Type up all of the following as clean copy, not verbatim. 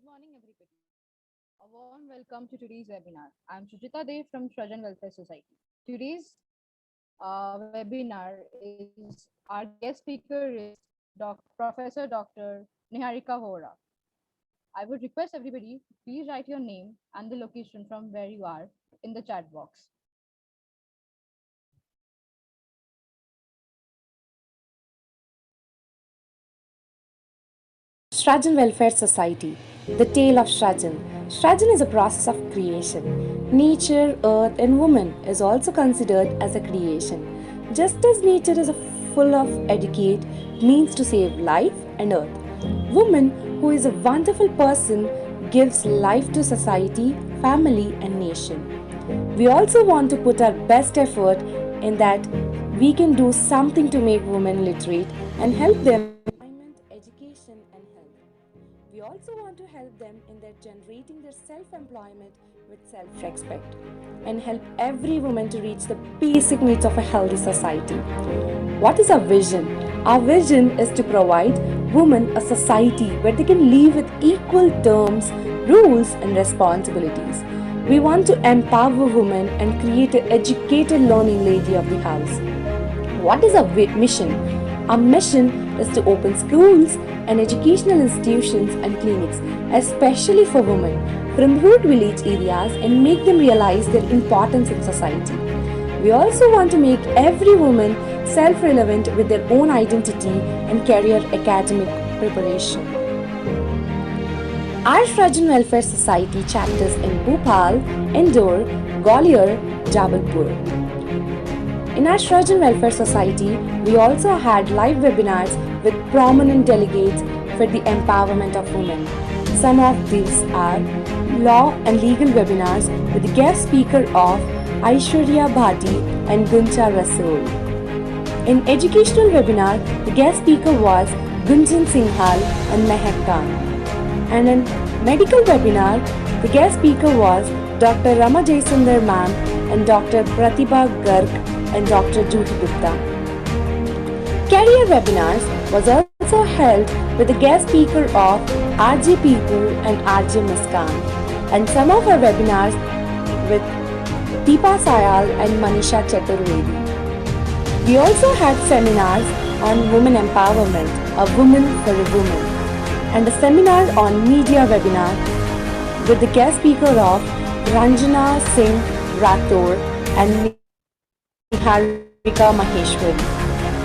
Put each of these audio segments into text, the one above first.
Good morning, everybody. A warm welcome to today's webinar. I'm Sujita Dev from Srajan Welfare Society. Today's webinar is our guest speaker is Professor Dr. Niharika Hora. I would request everybody please write your name and the location from where you are in the chat box. Srajan Welfare Society. The Tale of Srajan. Srajan is a process of creation. Nature, earth, and woman is also considered as a creation. Just as nature is full of educate, means to save life and earth. Woman, who is a wonderful person, gives life to society, family, and nation. We also want to put our best effort in that we can do something to make women literate and help them employment, education, and health. We also want to help them in their generating their self-employment with self-respect and help every woman to reach the basic needs of a healthy society. What is our vision? Our vision is to provide women a society where they can live with equal terms, rules, and responsibilities. We want to empower women and create an educated learning lady of the house. What is our mission? Our mission is to open schools and educational institutions and clinics, especially for women from rural village areas, and make them realize their importance in society. We also want to make every woman self-relevant with their own identity and career academic preparation. Our Srajan Welfare Society chapters in Bhopal, Indore, Gwalior, Jabalpur. In our Srajan Welfare Society, we also had live webinars with prominent delegates for the empowerment of women. Some of these are law and legal webinars with the guest speaker of Aishwarya Bhati and Guncha Rasool. In educational webinar, the guest speaker was Gunjan Singhal and Mehak Khan. And in medical webinar, the guest speaker was Dr. Rama Jaisundar ma'am and Dr. Pratibha Garg and Dr. Juhi Gupta. Career webinars was also held with the guest speaker of RJ People and RJ Muskan, and some of our webinars with Deepa Sayal and Manisha Chaturvedi. We also had seminars on women empowerment, a woman for a woman, and a seminar on media webinar with the guest speaker of Ranjana Singh Rathore and Niharika Maheshwari.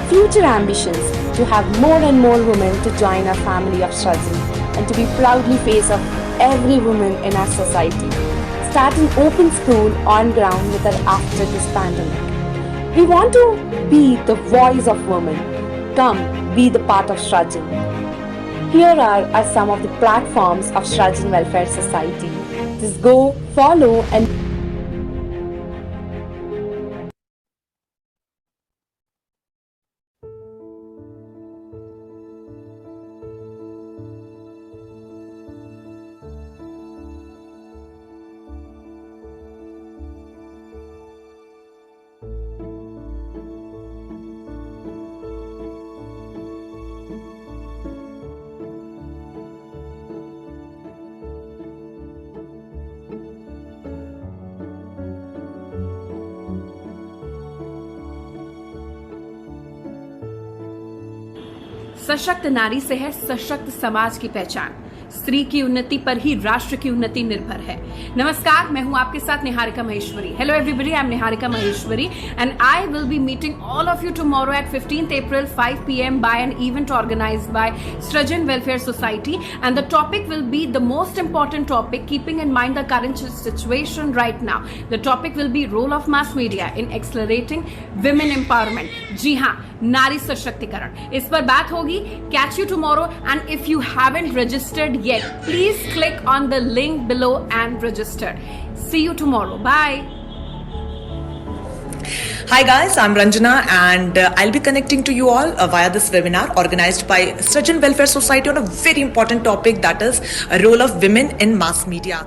Future ambitions to have more and more women to join our family of Srajan and to be proudly face of every woman in our society. Start an open school on ground with her after this pandemic. We want to be the voice of women. Come, be the part of Srajan. Here are some of the platforms of Srajan Welfare Society. Just go, follow, and सशक्त नारी से है सशक्त समाज की पहचान। स्त्री की उन्नति पर ही राष्ट्र की उन्नति निर्भर है। नमस्कार, मैं हूं आपके साथ Niharika Maheshwari. Hello everybody, I am Niharika Maheshwari and I will be meeting all of you tomorrow at 15th April 5 p.m. by an event organized by Srajan Welfare Society, and the topic will be the most important topic, keeping in mind the current situation right now. The topic will be role of mass media in accelerating women empowerment. जी हाँ, नारी सशक्तिकरण, इस पर बात होगी. Catch you tomorrow, and if you haven't registered yet, please click on the link below and register. See you tomorrow. Bye. Hi guys, I'm Ranjana and I'll be connecting to you all via this webinar organized by Srajan Welfare Society on a very important topic, that is a role of women in mass media.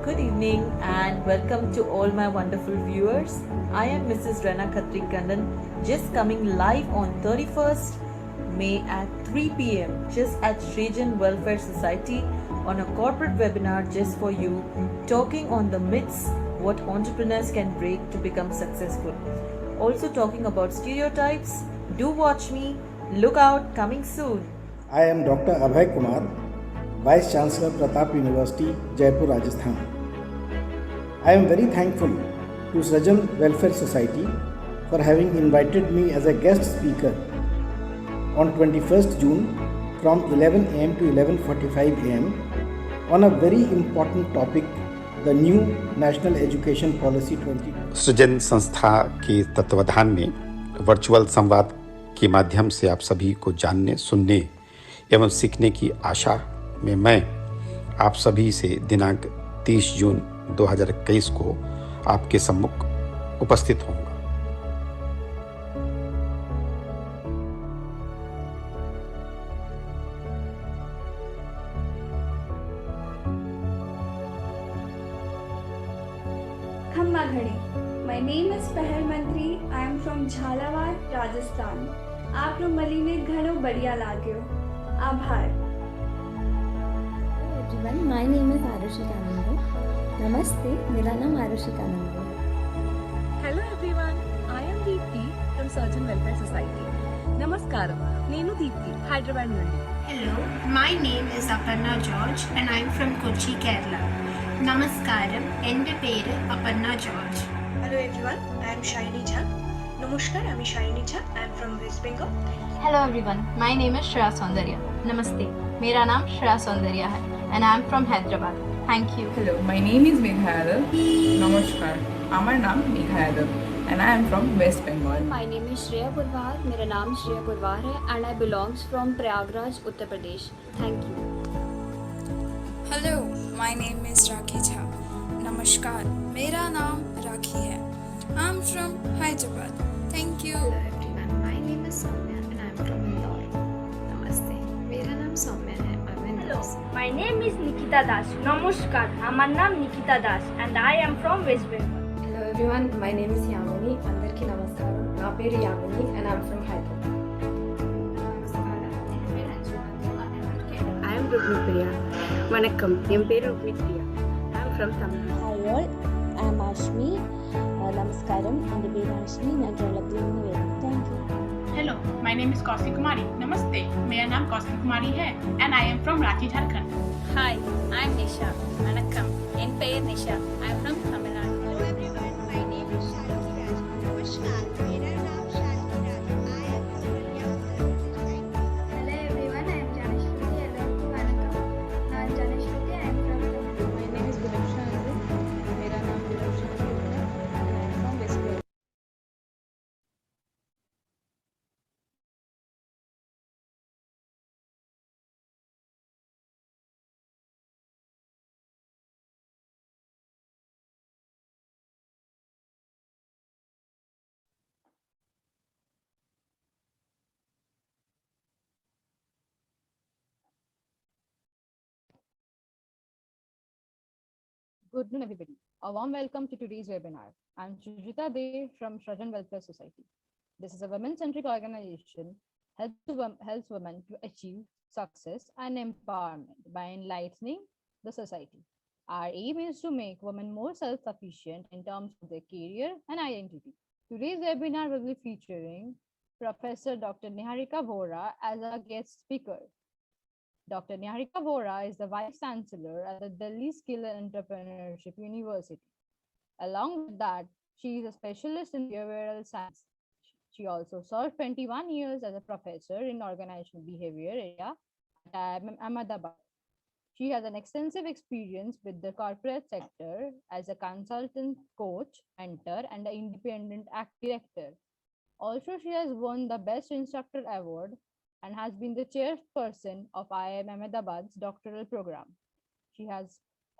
Good evening and welcome to all my wonderful viewers. I am Mrs. Rana Khatri Kandan, just coming live on 31st May at 3 p.m. just at Srajan Welfare Society on a corporate webinar just for you, talking on the myths what entrepreneurs can break to become successful. Also talking about stereotypes. Do watch me. Look out, coming soon. I am Dr. Abhay Kumar, Vice Chancellor Pratap University, Jaipur, Rajasthan. I am very thankful to Srajan Welfare Society for having invited me as a guest speaker on 21st June from 11 am to 11:45 am on a very important topic, the new National Education Policy 2020. सृजन संस्था के तत्वाधान में virtual संवाद के माध्यम से आप सभी को जानने, सुनने एवं सीखने की आशा में मैं आप सभी से दिनांक 30 जून 2021 को आपके सम्मुख उपस्थित होऊंगा। खम्मा घड़ी। My name is पहल मंत्री. I am from Jhalawar, Rajasthan. आप लोग मली में घणो बढ़िया लाग्यो. आभार. Everyone, my name is Arushi कानंदो. नमस्ते, मेरा नाम Arushi कानंदो. Hello everyone, I am Deepthi from Srajan Welfare Society. Namaskaram, Nenu Deepthi, Hyderabad Nundi. Hello, my name is Aparna George and I am from Kochi, Kerala. Namaskaram, ende peru Aparna George. Hello everyone, I am Shaini Jha. Namaskar, I am Shaini Jha. I am from West Bengal. Hello everyone, my name is Shreya Saundarya. Namaste, मेरा नाम श्रेया सौंदर्या है and I am from Hyderabad. Thank you. Hello, my name is Megha Yadav. Namaskar, আমার নাম Megha Yadav and I am from West Bengal. My name is Shreya Purwar. मेरा नाम श्रेया पुरवार है and I belongs from Prayagraj, Uttar Pradesh. Thank you. Hello, my name is Rakhi Jha. Namaskar, मेरा नाम राखी है. I'm from Hyderabad. Thank you. Hello everyone, my name is Soumya and I'm from Indore. Namaste, मेरा नाम सौम्या है. I'm in Hello, my name is Nikita Das. Namaskar, আমার নাম Nikita Das and I am from West Bengal. Hello everyone, my name is Yamini. అందరికీ నమస్కారం. నా పేరు Yamini and I'm from Hyderabad. I am Rukmini Priya. வணக்கம், என் பேர் Rukmini Priya. I am from Tamil Nadu. Hi all, I am Ashmi. Namaskaram, എൻ്റെ പേര് ആഷ്മി. ഞാൻ കേരളത്തിൽ നിന്ന് വരുന്നു. Thank you. Hello, my name is Kaushik Kumari. Namaste, मेरा नाम Kaushik Kumari है and I am from Ranchi, Jharkhand. Hi, I am Nisha. Vanakkam, என் பெயர் Nisha. I am from Tamil Nadu. Hello everyone, my name is Shanti Raj. Namaskar, मेरा नाम Shanti Raj. I am from India. Hello everyone, I am Janashruti. Hello, vanakkam. I am Janashruti. I am from Tamil Nadu. My name is Gulabshan Andu. मेरा नाम Gulabshan Andu है and I am from West Bengal. Good noon, everybody. A warm welcome to today's webinar. I'm Sujita Dev from Srajan Welfare Society. This is a women-centric organization helps women to achieve success and empowerment by enlightening the society. Our aim is to make women more self-sufficient in terms of their career and identity. Today's webinar will be featuring Professor Dr. Niharika Vora as our guest speaker. Dr. Niharika Vora is the Vice Chancellor at the Delhi Skill and Entrepreneurship University. Along with that, she is a specialist in behavioral science. She also served 21 years as a professor in organizational behavior area at Ahmedabad. She has an extensive experience with the corporate sector as a consultant, coach, mentor, and an independent act director. Also, she has won the Best Instructor Award and has been the chairperson of IIM Ahmedabad's doctoral program. She has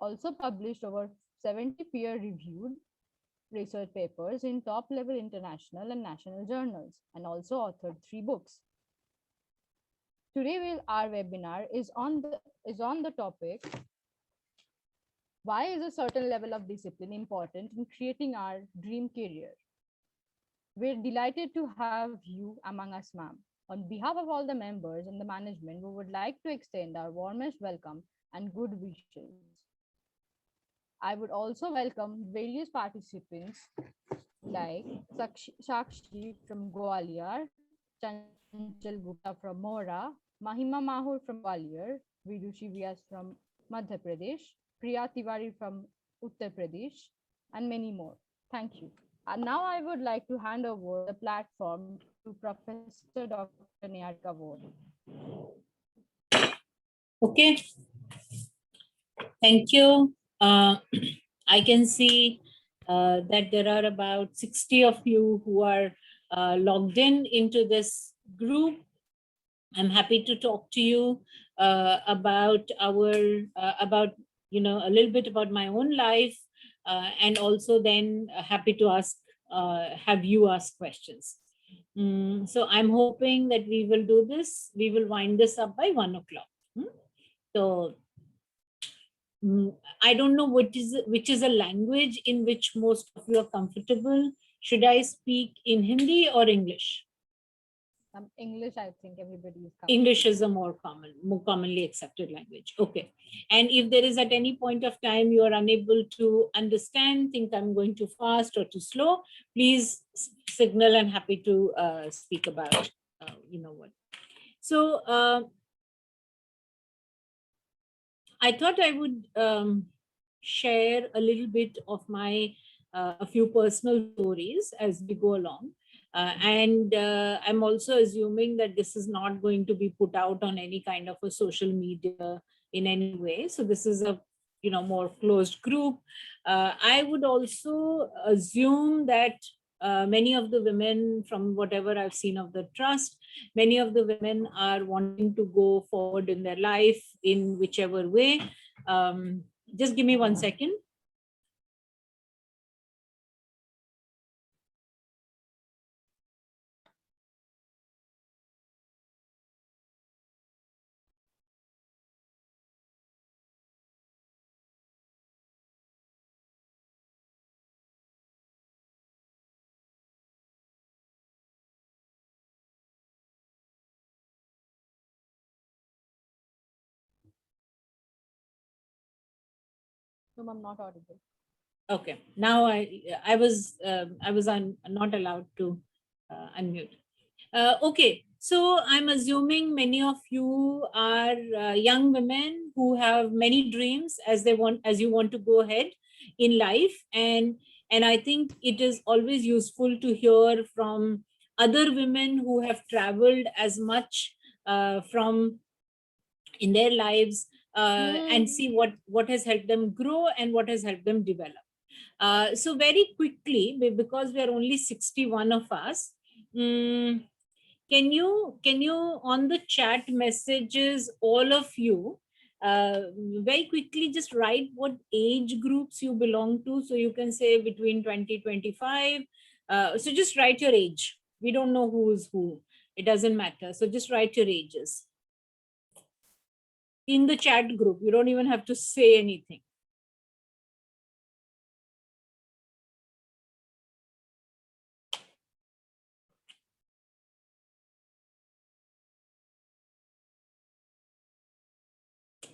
also published over 70 peer-reviewed research papers in top-level international and national journals, and also authored 3 books. Today, our webinar is on the topic, why is a certain level of discipline important in creating our dream career? We're delighted to have you among us, ma'am. On behalf of all the members and the management, we would like to extend our warmest welcome and good wishes. I would also welcome various participants like Sakshi from Gwalior, Chanchal Gupta from Mora, Mahima Mahur from Gwalior, Vidushi Vyas from Madhya Pradesh, Priya Tiwari from Uttar Pradesh, and many more. Thank you. And now I would like to hand over the platform to Professor Dr. Nayarika Ward. Okay, thank you. I can see that there are about 60 of you who are logged in into this group. I'm happy to talk to you about about a little bit about my own life, and also then happy to have you ask questions. So I'm hoping that we will do this. We will wind this up by 1 o'clock. So I don't know which is a language in which most of you are comfortable. Should I speak in Hindi or English? English, I think everybody is comfortable. English is a more commonly accepted language. Okay. And if there is at any point of time you are unable to understand, think I'm going too fast or too slow, please signal. I'm happy to speak about, what. So I thought I would share a little bit of my a few personal stories as we go along. And I'm also assuming that this is not going to be put out on any kind of a social media in any way. So this is a more closed group. I would also assume that many of the women, from whatever I've seen of the trust, many of the women are wanting to go forward in their life in whichever way. Just give me 1 second. No, I'm not audible. Okay, now I was not allowed to unmute. Okay, so I'm assuming many of you are young women who have many dreams as you want to go ahead in life, and I think it is always useful to hear from other women who have traveled as much from in their lives, and see what has helped them grow and what has helped them develop. So very quickly, because we are only 61 of us, can you on the chat messages, all of you, very quickly just write what age groups you belong to? So you can say between 20-25. So just write your age. We don't know who is who. It doesn't matter. So just write your ages in the chat group. You don't even have to say anything.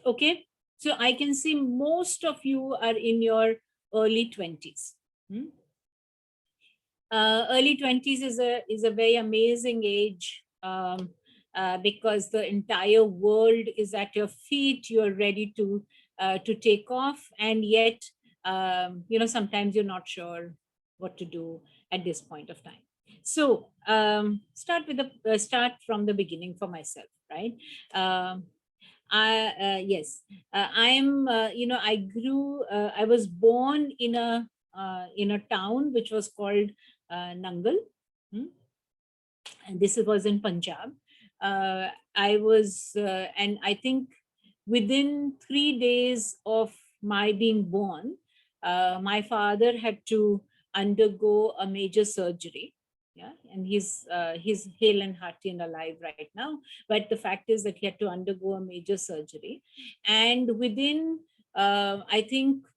Okay, so I can see most of you are in your early 20s. Early 20s is a very amazing age, because the entire world is at your feet. You're ready to take off, and yet sometimes you're not sure what to do at this point of time. So start from the beginning for myself, right? Yes, I was born in a town which was called Nangal. And this was in Punjab. I was, and I think within 3 days of my being born, my father had to undergo a major surgery. Yeah, and he's hale and hearty and alive right now. But the fact is that he had to undergo a major surgery, and within I think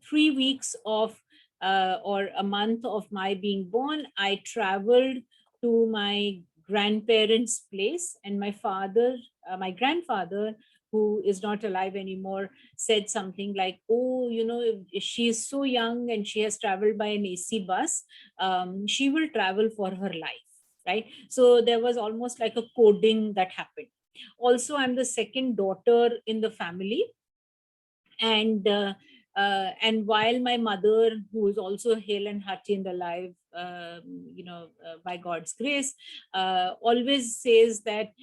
3 weeks of or a month of my being born, I traveled to my grandparents' place, and my father, my grandfather, who is not alive anymore, said something like, "Oh, you know, if she is so young and she has traveled by an AC bus, she will travel for her life." Right? So there was almost like a coding that happened. Also, I'm the second daughter in the family, and while my mother, who is also hale and hearty and alive, by God's grace, always says that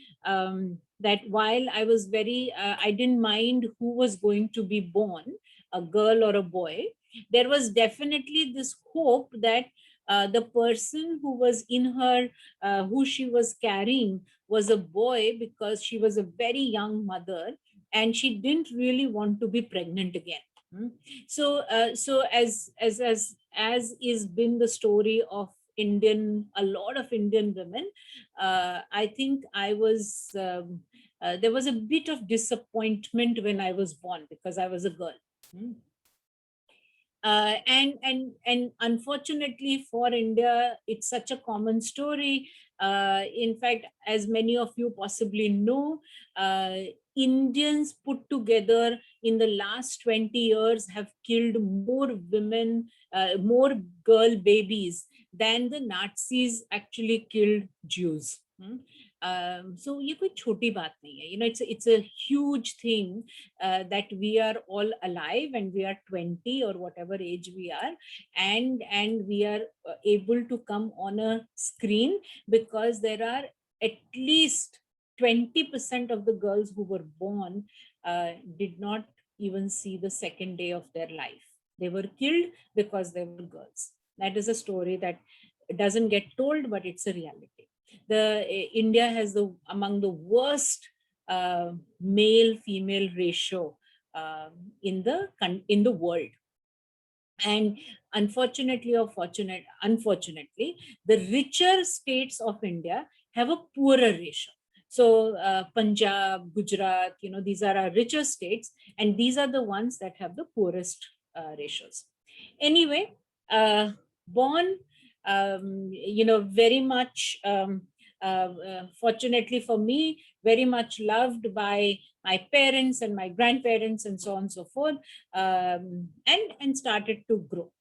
that while I was I didn't mind who was going to be born, a girl or a boy, there was definitely this hope that the person who was in her, who she was carrying, was a boy, because she was a very young mother and she didn't really want to be pregnant again. So as is been the story of a lot of Indian women, I think I was there was a bit of disappointment when I was born, because I was a girl. And unfortunately for India, it's such a common story. In fact, as many of you possibly know, Indians put together in the last 20 years have killed more women, more girl babies than the Nazis actually killed Jews. So ये कोई छोटी बात नहीं है. You know, it's a huge thing that we are all alive and we are 20 or whatever age we are, and we are able to come on a screen, because there are at least 20% of the girls who were born did not even see the second day of their life. They were killed because they were girls. That is a story that doesn't get told, but it's a reality. India has among the worst male female ratio in the world. And unfortunately or unfortunately, the richer states of India have a poorer ratio. So Punjab, Gujarat, these are our richer states, and these are the ones that have the poorest ratios. Anyway, born, very much, fortunately for me, very much loved by my parents and my grandparents and so on and so forth, and started to grow.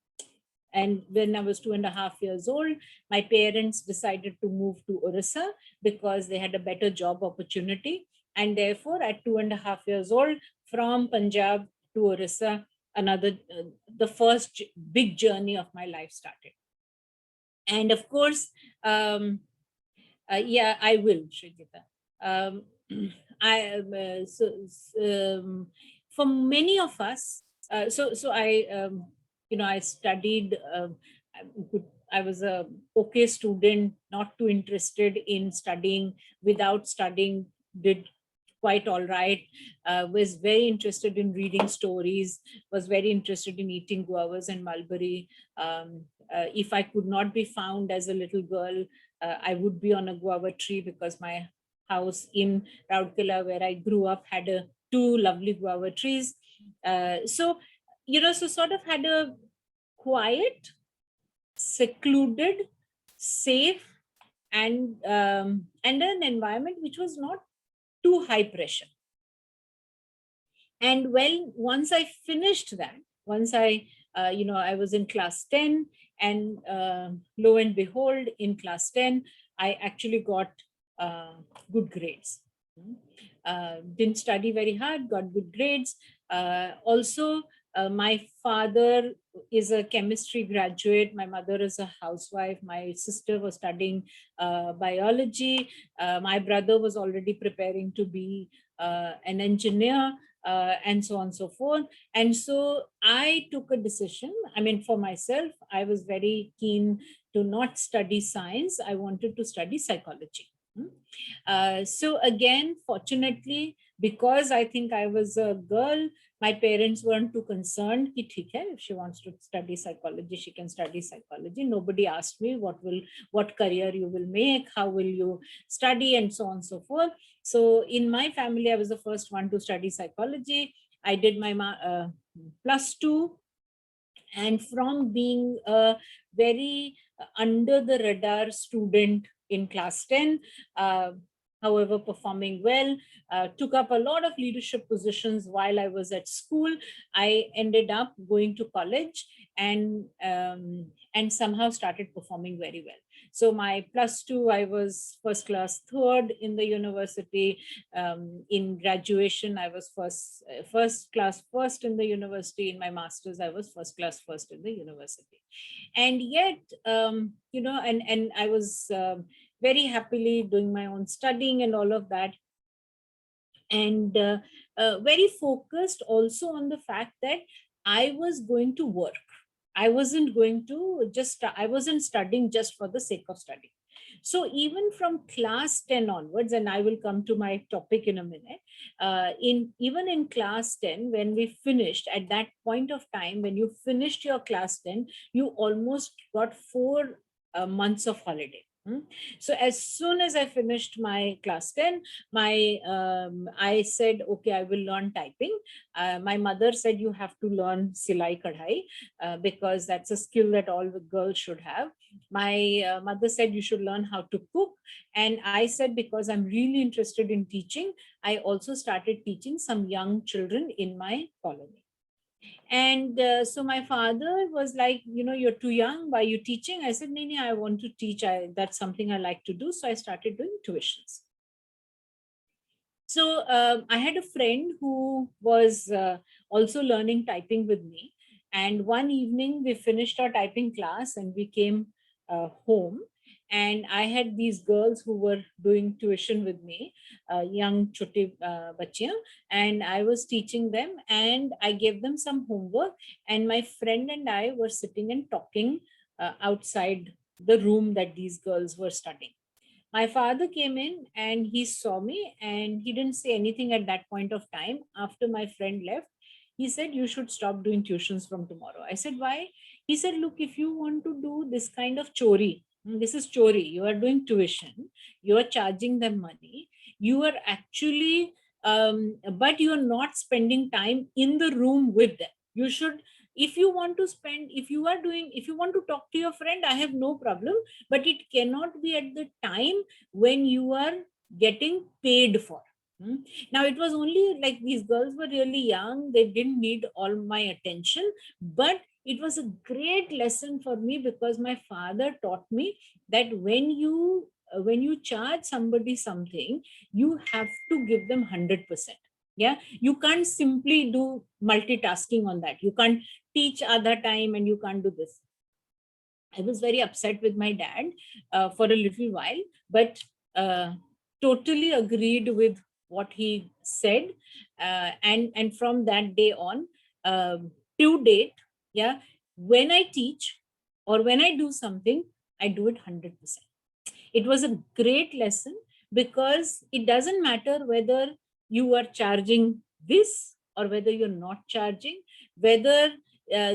And when I was 2.5 years old, my parents decided to move to Orissa because they had a better job opportunity. And therefore, at 2.5 years old, from Punjab to Orissa, the first big journey of my life started. And of course, yeah, I will, Shrigita. For many of us, I studied. I was a okay student, not too interested in studying. Without studying, did quite all right. Was very interested in reading stories. Was very interested in eating guavas and mulberry. If I could not be found as a little girl, I would be on a guava tree, because my house in Rourkela, where I grew up, had two lovely guava trees. So sort of had a quiet, secluded, safe, and an environment which was not too high pressure. And once I finished that, once I was in class 10, and lo and behold, in class 10, I actually got good grades. Didn't study very hard, got good grades. Also, my father is a chemistry graduate. My mother is a housewife. My sister was studying biology. My brother was already preparing to be an engineer, and so on and so forth. And so I took a decision. I mean, for myself, I was very keen to not study science. I wanted to study psychology. So again, fortunately, because I think I was a girl, my parents weren't too concerned. If she wants to study psychology, she can study psychology. Nobody asked me what career you will make, how will you study, and so on and so forth. So in my family, I was the first one to study psychology. I did my +2, and from being a very under the radar student in class 10, however, performing well, took up a lot of leadership positions while I was at school. I ended up going to college and somehow started performing very well. So my +2, I was first class third in the university. In graduation, I was first class first in the university. In my master's, I was first class first in the university. And yet, and I was very happily doing my own studying and all of that. And very focused also on the fact that I was going to work. I wasn't studying just for the sake of studying. So even from class 10 onwards, and I will come to my topic in a minute, even in class 10, when we finished, at that point of time, when you finished your class 10, you almost got 4 months of holiday. So as soon as I finished my class 10, I said, okay, I will learn typing. My mother said, you have to learn Silai Kadhai because that's a skill that all the girls should have. My mother said, you should learn how to cook. And I said, because I'm really interested in teaching, I also started teaching some young children in my colony. And so my father was like, you're too young. Why are you teaching? I said, no, I want to teach. That's something I like to do. So I started doing tuitions. So I had a friend who was also learning typing with me. And one evening we finished our typing class and we came home. And I had these girls who were doing tuition with me, young choti bachiyan, and I was teaching them and I gave them some homework. And my friend and I were sitting and talking outside the room that these girls were studying. My father came in and he saw me and he didn't say anything at that point of time. After my friend left, he said, you should stop doing tuitions from tomorrow. I said, why? He said, look, if you want to do this kind of chori, this is chori, you are doing tuition, you are charging them money, you are actually, but you are not spending time in the room with them. You should, if you want to talk to your friend, I have no problem, but it cannot be at the time when you are getting paid for. Now it was only like these girls were really young, they didn't need all my attention, but it was a great lesson for me because my father taught me that when you charge somebody something, you have to give them 100%. Yeah, you can't simply do multitasking on that. You can't teach other time and you can't do this. I was very upset with my dad for a little while, but totally agreed with what he said. And from that day on, to date, yeah, when I teach or when I do something, I do it 100%. It was a great lesson because it doesn't matter whether you are charging this or whether you're not charging, whether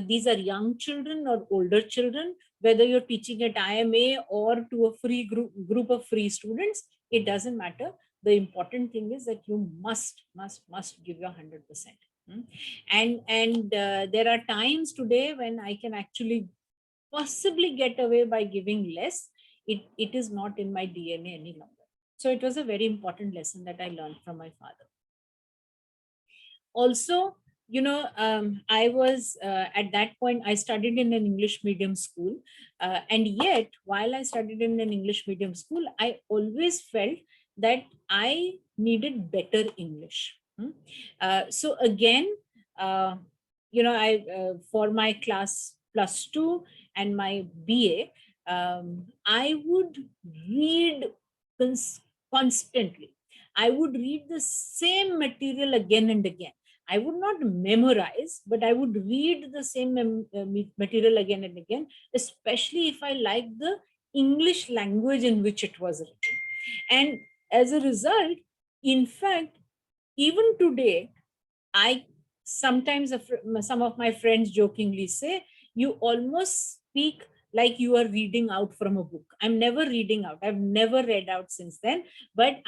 these are young children or older children, whether you're teaching at IMA or to a free group of free students, it doesn't matter. The important thing is that you must give your 100%. And there are times today when I can actually possibly get away by giving less. It is not in my DNA any longer. So it was a very important lesson that I learned from my father. Also, I was at that point, I studied in an English medium school. And yet, while I studied in an English medium school, I always felt that I needed better English. So again, for my class +2 and my BA, I would read constantly. I would read the same material again and again. I would not memorize, but I would read the same material again and again, especially if I liked the English language in which it was written. And as a result, in fact, even today, sometimes some of my friends jokingly say, you almost speak like you are reading out from a book. I'm never reading out. I've never read out since then, but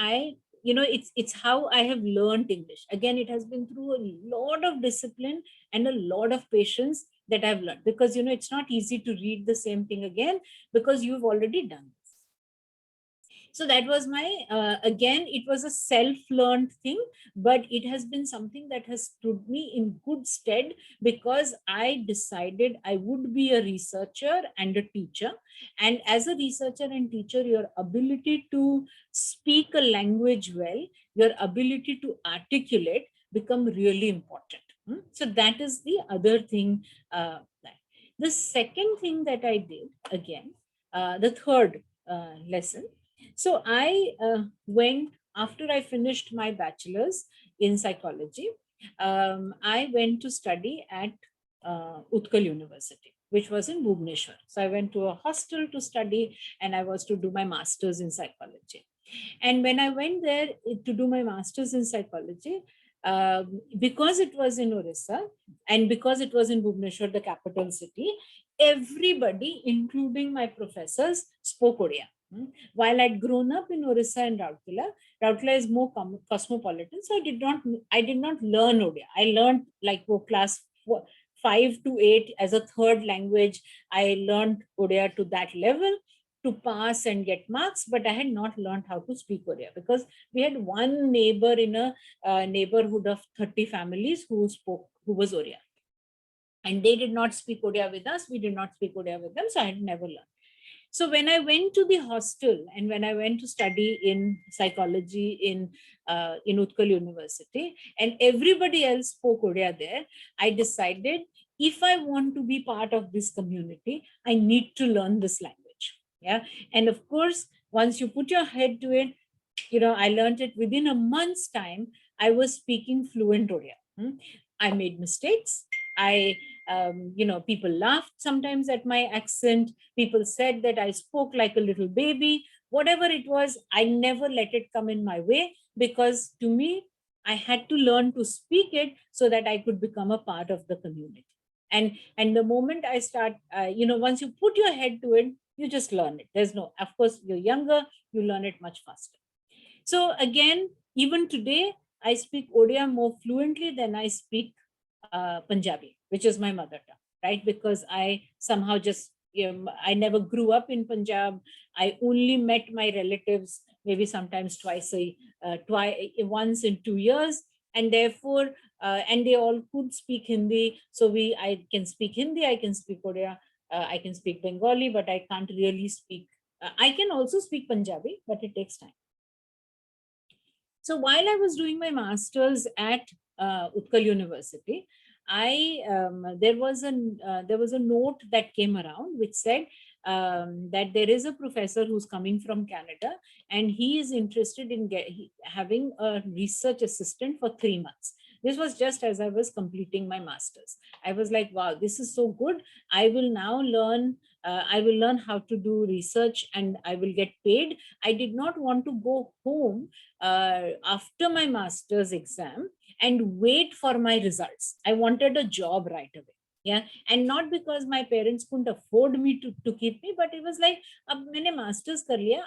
it's how I have learned English. Again, it has been through a lot of discipline and a lot of patience that I've learned, because it's not easy to read the same thing again because you've already done this. So that was my, again, it was a self-learned thing, but it has been something that has stood me in good stead, because I decided I would be a researcher and a teacher. And as a researcher and teacher, your ability to speak a language well, your ability to articulate become really important. So that is the other thing. The second thing that I did, again, the third lesson. So I went, after I finished my bachelor's in psychology, I went to study at Utkal University, which was in Bhubaneswar. So I went to a hostel to study, and I was to do my master's in psychology. And when I went there to do my master's in psychology, because it was in Orissa and because it was in Bhubaneswar, the capital city, everybody, including my professors, spoke Odia. While I'd grown up in Orissa and Rourkela is more cosmopolitan, so I did not learn Odia. I learned like class 5 to 8 as a third language. I learned Odia to that level to pass and get marks, but I had not learned how to speak Odia, because we had one neighbor in a neighborhood of 30 families who was Odia. And they did not speak Odia with us. We did not speak Odia with them. So I had never learned. So when I went to the hostel and when I went to study in psychology in Utkal University, and everybody else spoke Odia there, I decided if I want to be part of this community, I need to learn this language. Yeah. And of course, once you put your head to it, I learned it within a month's time. I was speaking fluent Odia. I made mistakes. People laughed sometimes at my accent. People said that I spoke like a little baby. Whatever it was, I never let it come in my way, because to me, I had to learn to speak it so that I could become a part of the community. And the moment I start, once you put your head to it, you just learn it. There's no, of course, you're younger, you learn it much faster. So again, even today, I speak Odia more fluently than I speak Punjabi, which is my mother tongue, right? Because I somehow just, I never grew up in Punjab. I only met my relatives maybe sometimes once in 2 years. And therefore, and they all could speak Hindi. So I can speak Hindi, I can speak Odia, I can speak Bengali, but I can't really speak. I can also speak Punjabi, but it takes time. So while I was doing my master's at Utkal University, there was a note that came around which said that there is a professor who's coming from Canada, and he is interested in having a research assistant for 3 months. This was just as I was completing my master's. I was like, wow, this is so good. I will now learn how to do research and I will get paid. I did not want to go home after my master's exam and wait for my results. I wanted a job right away. Yeah. And not because my parents couldn't afford me to keep me, but it was like, ab maine master's kar liya,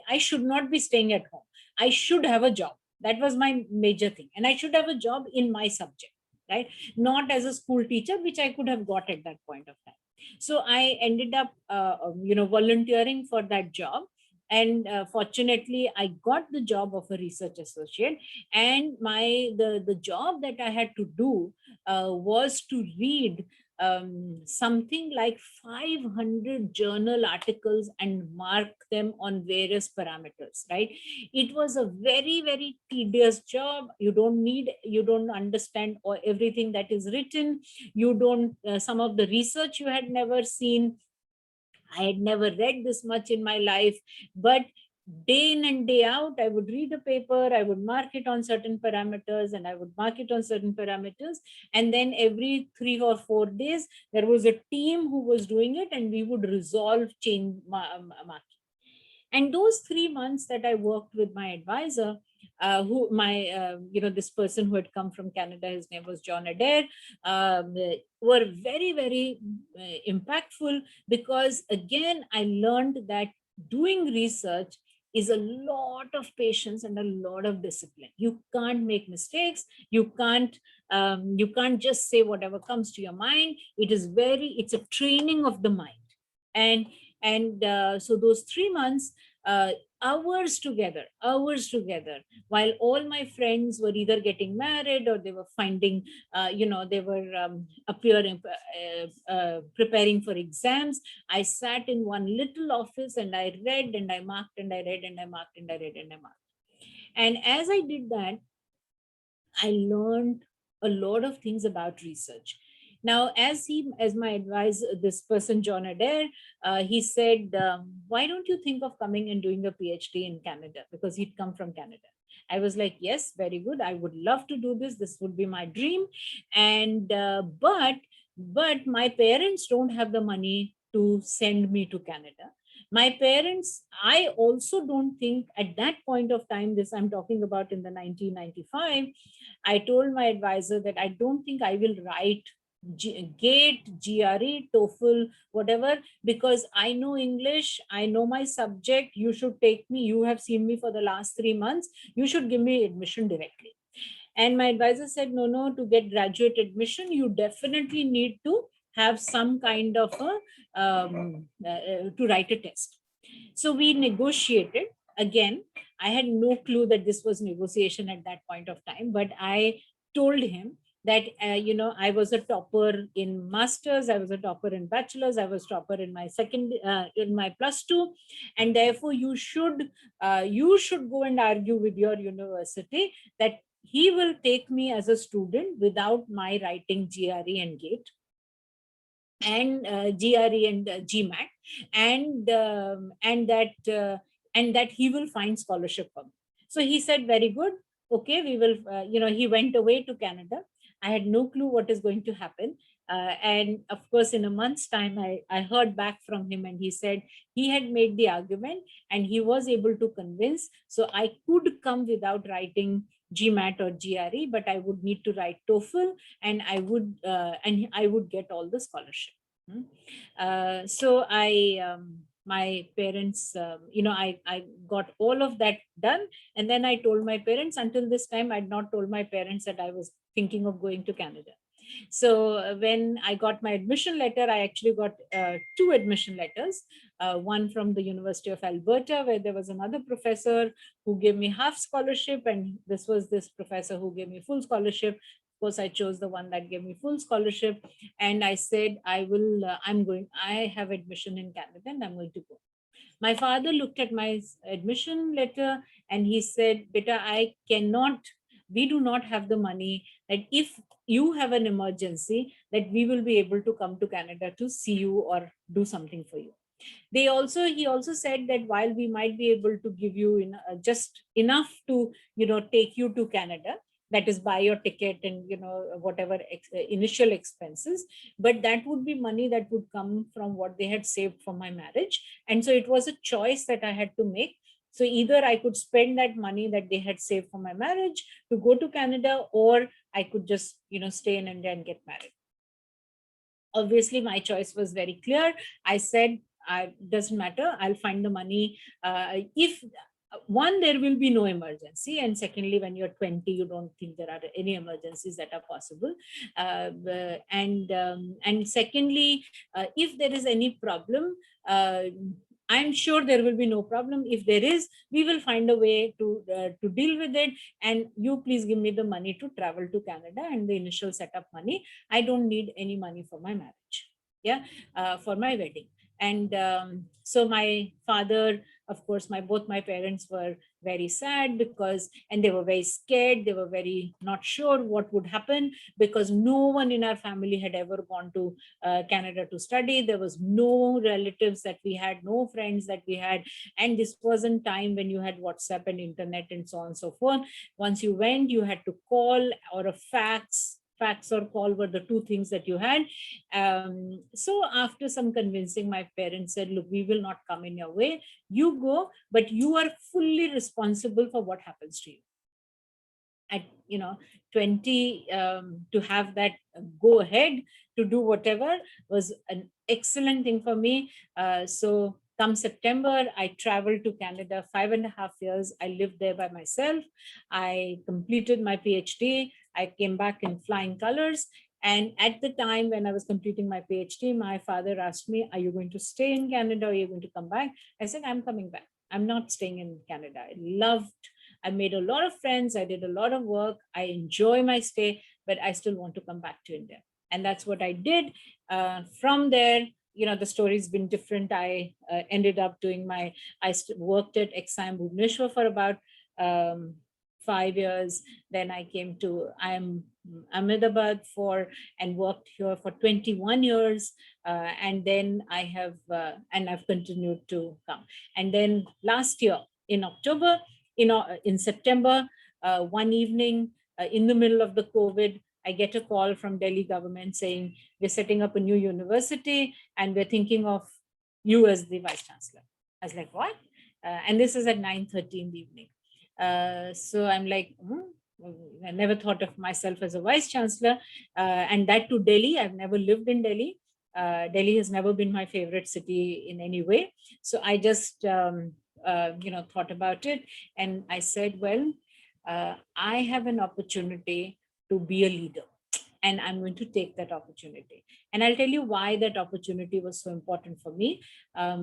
I should not be staying at home. I should have a job. That was my major thing. And I should have a job in my subject, right? Not as a school teacher, which I could have got at that point of time. So I ended up, volunteering for that job. And fortunately, I got the job of a research associate. And the job that I had to do was to read something like 500 journal articles and mark them on various parameters, right? It was a very, very tedious job. You don't understand everything that is written. Some of the research you had never seen. I had never read this much in my life, but day in and day out, I would read a paper, I would mark it on certain parameters, and I would mark it on certain parameters. And then every 3 or 4 days, there was a team who was doing it, and we would resolve change marking. And those 3 months that I worked with my advisor, this person who had come from Canada, his name was John Adair, were very, very impactful, because again, I learned that doing research is a lot of patience and a lot of discipline. You can't make mistakes. You can't just say whatever comes to your mind. It's a training of the mind. And so those 3 months, hours together, while all my friends were either getting married or they were finding, they were appearing, preparing for exams. I sat in one little office and I read and I marked and I read and I marked and I read and I marked. And as I did that, I learned a lot of things about research. Now, as my advisor, this person, John Adair, he said, why don't you think of coming and doing a PhD in Canada? Because he'd come from Canada. I was like, yes, very good. I would love to do this. This would be my dream. And, but my parents don't have the money to send me to Canada. My parents, I also don't think at that point of time, this I'm talking about in the 1995, I told my advisor that I don't think I will write GATE, GRE, TOEFL, whatever, because I know English, I know my subject, you should take me, you have seen me for the last 3 months, you should give me admission directly. And my advisor said, no, to get graduate admission, you definitely need to have some kind of to write a test. So we negotiated. Again, I had no clue that this was negotiation at that point of time, but I told him that, I was a topper in masters, I was a topper in bachelors, I was topper in my in my +2, and therefore you should go and argue with your university that he will take me as a student without my writing GRE and GATE and GRE and GMAT, and that he will find scholarship for me. So he said, very good, okay, we will, he went away to Canada. I had no clue what is going to happen. And of course, in a month's time, I heard back from him, and he said he had made the argument and he was able to convince. So I could come without writing GMAT or GRE, but I would need to write TOEFL, and I would get all the scholarship. So my parents, I got all of that done. And then I told my parents, until this time, I'd not told my parents that I was thinking of going to Canada. So when I got my admission letter, I actually got 2 admission letters. One from the University of Alberta, where there was another professor who gave me half scholarship, and this was this professor who gave me full scholarship. Of course, I chose the one that gave me full scholarship, and I said, I have admission in Canada and I'm going to go. My father looked at my admission letter and he said, Beta, we do not have the money that if you have an emergency, that we will be able to come to Canada to see you or do something for you. He also said that while we might be able to give you just enough to, take you to Canada, that is buy your ticket and, whatever initial expenses, but that would be money that would come from what they had saved for my marriage. And so it was a choice that I had to make. So either I could spend that money that they had saved for my marriage to go to Canada, or I could just, stay in India and get married. Obviously, my choice was very clear. I said, doesn't matter, I'll find the money. If one, there will be no emergency, and secondly, when you're 20, you don't think there are any emergencies that are possible. And secondly, if there is any problem, I'm sure there will be no problem. If there is, we will find a way to deal with it. And you please give me the money to travel to Canada and the initial setup money. I don't need any money for my marriage, for my wedding. And so my father, of course, both my parents were very sad and they were very scared. They were very not sure what would happen, because no one in our family had ever gone to Canada to study. There was no relatives that we had, no friends that we had. And this wasn't time when you had WhatsApp and internet and so on and so forth. Once you went, you had to call, or a fax or call were the 2 things that you had. So after some convincing, my parents said, look, we will not come in your way. You go, but you are fully responsible for what happens to you. At 20, to have that go ahead to do whatever was an excellent thing for me. So come September, I traveled to Canada 5.5 years. I lived there by myself. I completed my PhD. I came back in flying colors. And at the time when I was completing my PhD, my father asked me, are you going to stay in Canada or are you going to come back? I said, I'm coming back. I'm not staying in Canada. I made a lot of friends. I did a lot of work. I enjoy my stay, but I still want to come back to India. And that's what I did. From there, the story's been different. I ended up doing worked at Exam Bhubaneswar for about 5 years. Then I came to Ahmedabad and worked here for 21 years. And then I've continued to come. And then last year in October, in September, one evening in the middle of the COVID, I get a call from Delhi government saying, we're setting up a new university and we're thinking of you as the vice chancellor. I was like, what? And this is at 9:30 in the evening. So I'm like, I never thought of myself as a vice chancellor, and that to Delhi. I've never lived in Delhi. Delhi has never been my favorite city in any way. So I just, thought about it, and I said, well, I have an opportunity to be a leader, and I'm going to take that opportunity. And I'll tell you why that opportunity was so important for me. At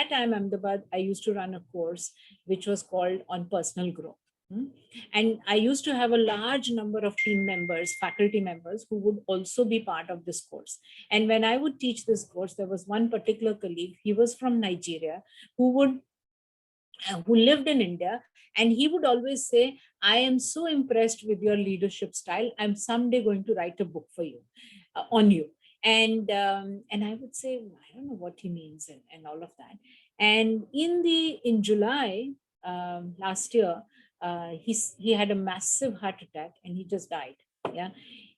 IIM Ahmedabad, I used to run a course which was called On Personal Growth. And I used to have a large number of team members, faculty members, who would also be part of this course. And when I would teach this course, there was one particular colleague, he was from Nigeria, who lived in India, and he would always say, I am so impressed with your leadership style. I'm someday going to write a book for you, on you. And I would say, I don't know what he means and all of that. And in July last year, he had a massive heart attack and he just died. Yeah.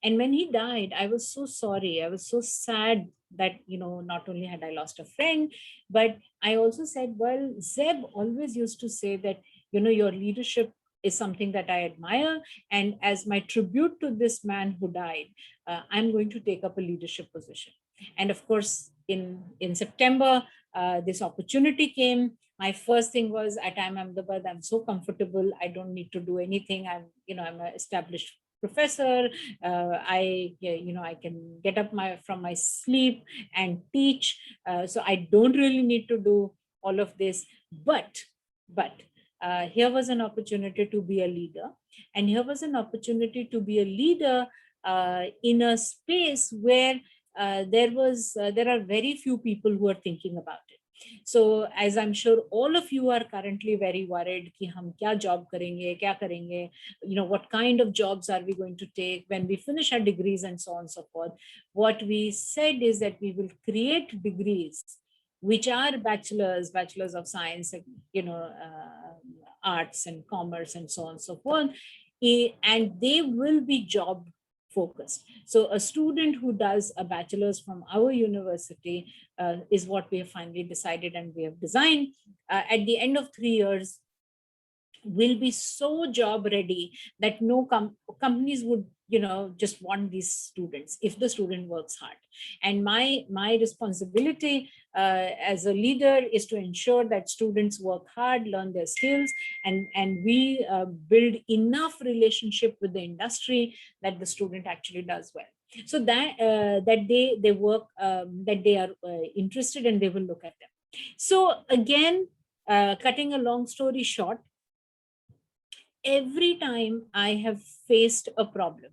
And when he died, I was so sorry. I was so sad that, not only had I lost a friend, but I also said, well, Zeb always used to say that, your leadership is something that I admire. And as my tribute to this man who died, I'm going to take up a leadership position. And of course, in September, this opportunity came. My first thing was at IIM Ahmedabad, I'm so comfortable. I don't need to do anything. I'm an established professor. I can get up from my sleep and teach. So I don't really need to do all of this. But here was an opportunity to be a leader. And here was an opportunity to be a leader in a space where there are very few people who are thinking about it. So as I'm sure all of you are currently very worried कि हम क्या job करेंगे, क्या करेंगे, what kind of jobs are we going to take when we finish our degrees and so on and so forth. What we said is that we will create degrees which are bachelors of science, arts and commerce and so on and so forth, and they will be job focused. So a student who does a bachelor's from our university is what we have finally decided and we have designed. At the end of 3 years, will be so job ready that no companies would just want these students if the student works hard. And my responsibility as a leader is to ensure that students work hard, learn their skills, and we build enough relationship with the industry that the student actually does well, so that they work, that they are interested and they will look at them. So again, cutting a long story short, every time I have faced a problem,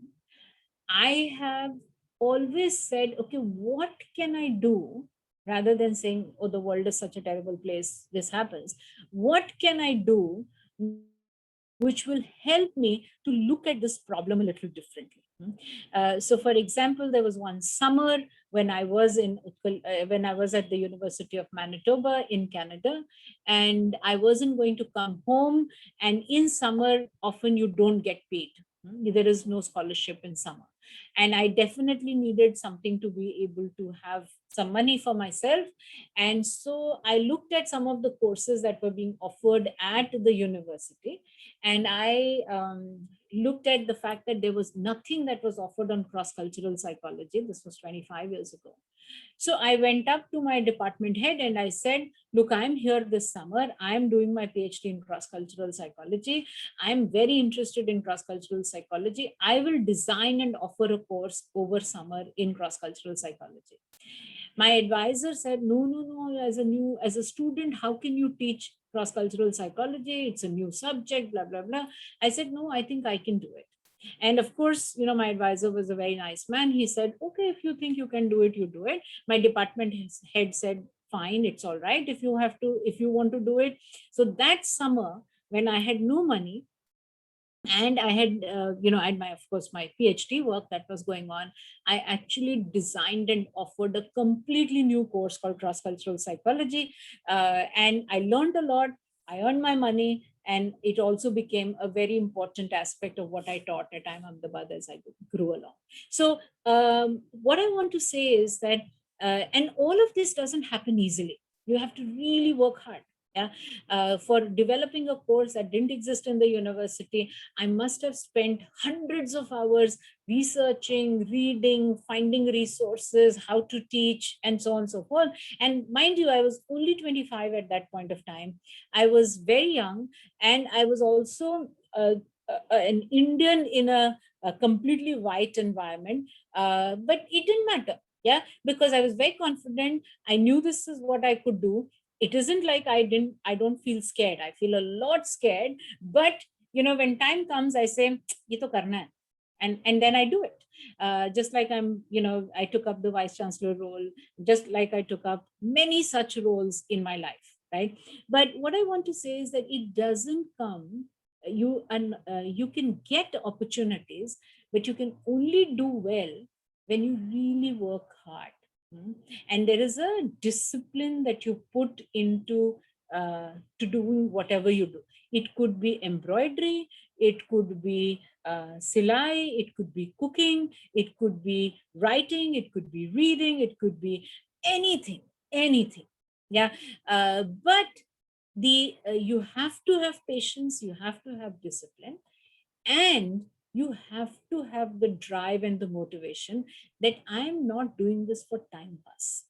I have always said, okay, what can I do? Rather than saying, oh, the world is such a terrible place, this happens. What can I do which will help me to look at this problem a little differently? So for example, there was one summer when I was at the University of Manitoba in Canada, and I wasn't going to come home. And in summer, often you don't get paid. There is no scholarship in summer. And I definitely needed something to be able to have some money for myself. And so I looked at some of the courses that were being offered at the university. And I looked at the fact that there was nothing that was offered on cross-cultural psychology. This was 25 years ago. So I went up to my department head and I said, look, I'm here this summer. I'm doing my PhD in cross-cultural psychology. I'm very interested in cross-cultural psychology. I will design and offer a course over summer in cross-cultural psychology. My advisor said, no, as a student, how can you teach cross-cultural psychology? It's a new subject, blah, blah, blah. I said, no, I think I can do it. And of course, my advisor was a very nice man. He said, okay, if you think you can do it, you do it. My department head said, fine, it's all right if you want to do it. So that summer, when I had no money, and I had, I had of course, my PhD work that was going on. I actually designed and offered a completely new course called cross-cultural psychology. And I learned a lot. I earned my money. And it also became a very important aspect of what I taught at IIM Ahmedabad as I grew along. So what I want to say is that, and all of this doesn't happen easily. You have to really work hard. Yeah, for developing a course that didn't exist in the university, I must have spent hundreds of hours researching, reading, finding resources, how to teach, and so on and so forth. And mind you, I was only 25 at that point of time. I was very young, and I was also an Indian in a completely white environment, but it didn't matter. Yeah, because I was very confident. I knew this is what I could do. It isn't like I don't feel scared. I feel a lot scared, but when time comes, I say, ye to karna hai. And then I do it. Just like I took up the vice chancellor role, just like I took up many such roles in my life, right? But what I want to say is that it doesn't come, you can get opportunities, but you can only do well when you really work hard. And there is a discipline that you put into to doing whatever you do. It could be embroidery, it could be silai, it could be cooking, it could be writing, it could be reading, it could be anything. Yeah, but you have to have patience, you have to have discipline, and you have to have the drive and the motivation that I'm not doing this for time pass.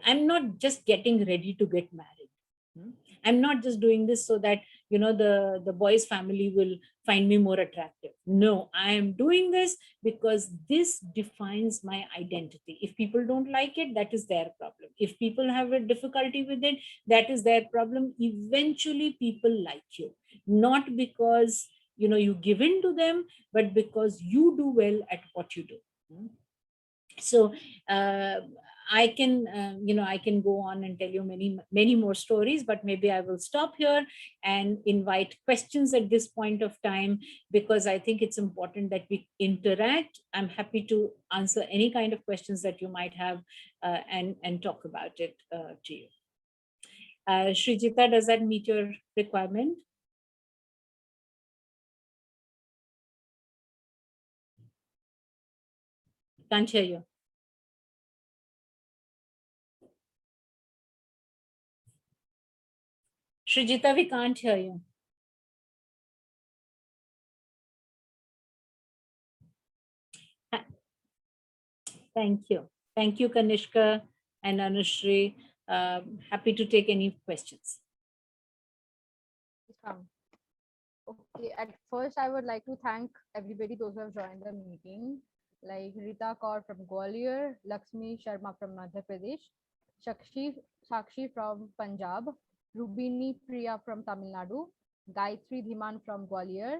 I'm not just getting ready to get married. I'm not just doing this so that the boy's family will find me more attractive. No, I am doing this because this defines my identity. If people don't like it, that is their problem. If people have a difficulty with it, that is their problem. Eventually people like you, not because you give in to them, but because you do well at what you do. So I can go on and tell you many more stories, but maybe I will stop here and invite questions at this point of time, because I think it's important that we interact. I'm happy to answer any kind of questions that you might have, and talk about it to you. Srijita, does that meet your requirement? Can't hear you. Srijita, we can't hear you. Thank you. Thank you, Kanishka and Anushri. Happy to take any questions. Okay, at first I would like to thank everybody, those who have joined the meeting, like Rita Kaur from Gwalior, Lakshmi Sharma from Madhya Pradesh, Sakshi from Punjab, Rubini Priya from Tamil Nadu, Gayatri Dhiman from Gwalior,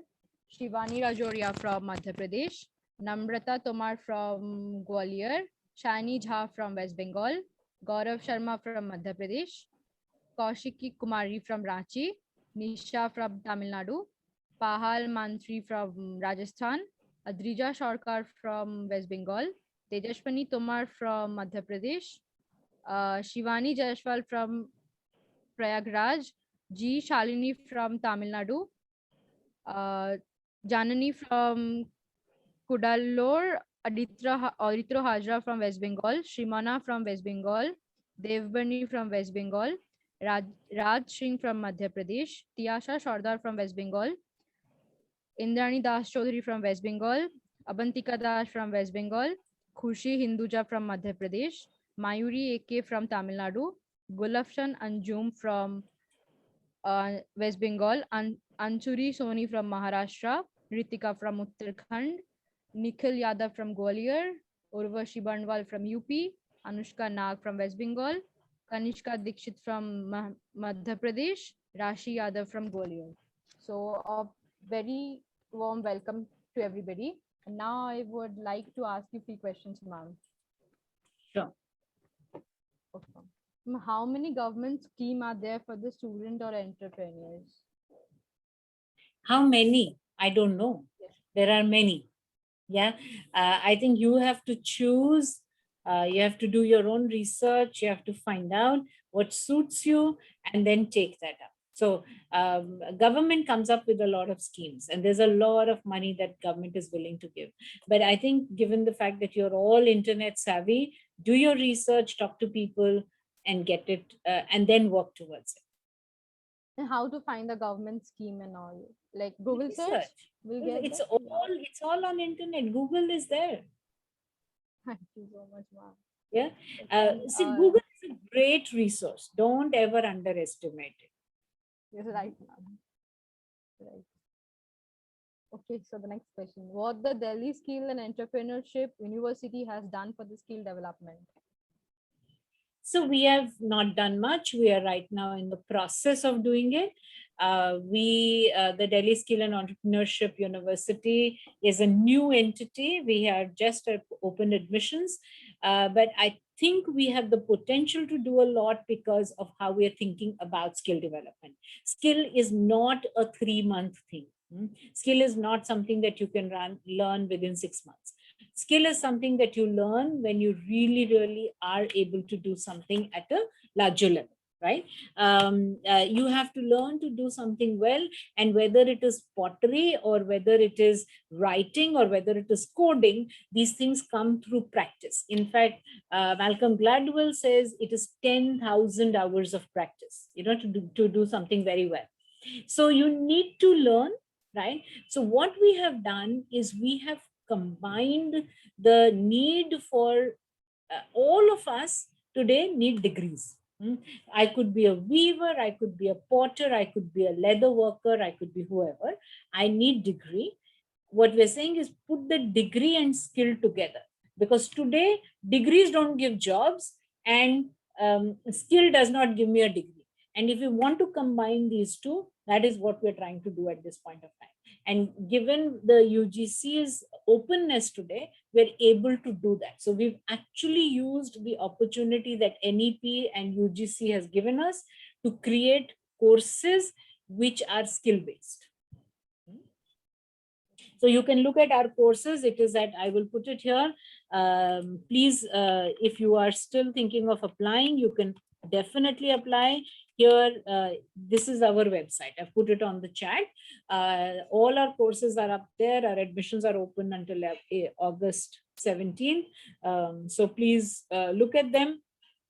Shivani Rajoria from Madhya Pradesh, Namrata Tomar from Gwalior, Shani Jha from West Bengal, Gaurav Sharma from Madhya Pradesh, Kaushiki Kumari from Ranchi, Nisha from Tamil Nadu, Pahal Mantri from Rajasthan, Adrija Sarkar from West Bengal, Tejashwani Tomar from Madhya Pradesh, Shivani Jaiswal from Prayagraj, G. Shalini from Tamil Nadu, Janani from Kudalore, Aditro Hajra from West Bengal, Shrimana from West Bengal, Devbani from West Bengal, Raj Singh from Madhya Pradesh, Tiyasha Sardar from West Bengal, Indrani Das Chaudhary from West Bengal, Abantika Das from West Bengal, Khushi Hinduja from Madhya Pradesh, Mayuri AK from Tamil Nadu, Gulafshan Anjum from West Bengal, Anchuri Soni from Maharashtra, Ritika from Uttarakhand, Nikhil Yadav from Gwalior, Urvashi Bandwal from UP, Anushka Nag from West Bengal, Kanishka Dikshit from Madhya Pradesh, Rashi Yadav from Gwalior. So a very warm welcome to everybody. And now I would like to ask you a few questions, ma'am. Sure. Okay. How many government schemes are there for the student or entrepreneurs? How many? I don't know. Yes. There are many. Yeah. I think you have to choose. You have to do your own research. You have to find out what suits you and then take that up. So government comes up with a lot of schemes, and there's a lot of money that government is willing to give. But I think given the fact that you're all internet savvy, do your research, talk to people and get it, and then work towards it. And how to find the government scheme and all? Like Google search? Research. We'll get It's that? it's all on internet. Google is there. Thank you so much, ma'am. Yeah. And, See, Google is a great resource. Don't ever underestimate it. Yes, right, ma'am. Right. Okay, so the next question. What the Delhi Skill and Entrepreneurship University has done for the skill development? So we have not done much. We are right now in the process of doing it. The Delhi Skill and Entrepreneurship University is a new entity. We have just opened admissions, but I think we have the potential to do a lot because of how we are thinking about skill development. Skill is not a 3-month thing. Skill is not something that you can learn within 6 months. Skill is something that you learn when you really are able to do something at a larger level, right? You have to learn to do something well, and whether it is pottery or whether it is writing or whether it is coding, these things come through practice. In fact, Malcolm Gladwell says it is 10,000 hours of practice, to do something very well. So you need to learn, right? So what we have done is we have combined the need for all of us today need degrees. I could be a weaver, I could be a potter, I could be a leather worker, I could be whoever. I need degree. What we're saying is put the degree and skill together, because today degrees don't give jobs, and skill does not give me a degree. And if you want to combine these two, that is what we're trying to do at this point of time. And given the UGC's openness today, we're able to do that. So we've actually used the opportunity that NEP and UGC has given us to create courses which are skill-based. So you can look at our courses. It is that I will put it here. Please, if you are still thinking of applying, you can definitely apply. Here, this is our website. I've put it on the chat. All our courses are up there. Our admissions are open until August 17th. So please look at them.